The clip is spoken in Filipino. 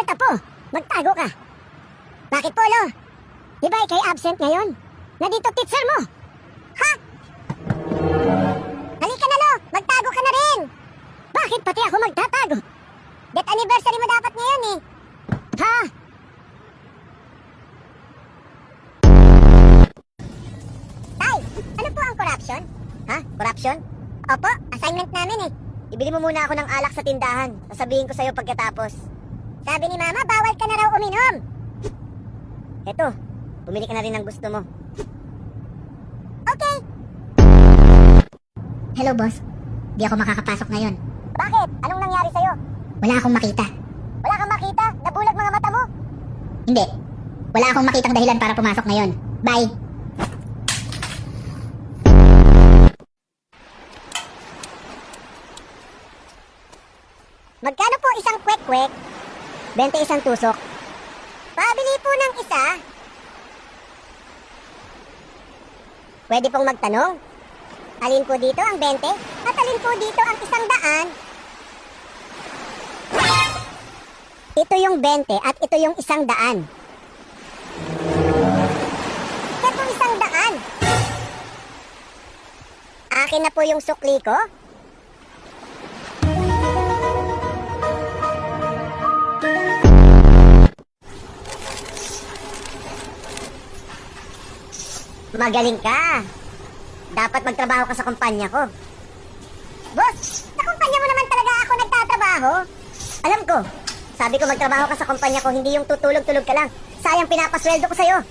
Multa po! Magtago ka! Bakit, Polo? Di ba ikay absent ngayon? Nandito teacher mo! Ha? Halika na, Lo! Magtago ka na rin! Bakit pati ako magtatago? Death anniversary mo dapat ngayon eh! Ha? Tay, ano po ang corruption? Ha? Corruption? Opo, assignment namin eh. Ibili mo muna ako ng alak sa tindahan. Sasabihin ko sa'yo pagkatapos. Sabi ni Mama, bawal ka na raw uminom. Eto, bumili ka na rin ng gusto mo. Okay. Hello, boss. Di ako makakapasok ngayon. Bakit? Anong nangyari sa'yo? Wala akong makita. Wala kang makita? Nabulag mga mata mo? Hindi. Wala akong makitang dahilan para pumasok ngayon. Bye. Magkano po isang kwek-kwek? 21 tusok. Pabili po ng isa. Pwede pong magtanong. Alin po dito ang 20? At alin po dito ang 100? Ito yung 20 at ito yung 100. Ito 100. Akin na po yung sukli ko. Magaling ka. Dapat magtrabaho ka sa kumpanya ko. Boss, sa kumpanya mo naman talaga ako nagtatrabaho. Alam ko. Sabi ko magtrabaho ka sa kumpanya ko, hindi yung tutulog-tulog ka lang. Sayang pinapasweldo ko sa'yo.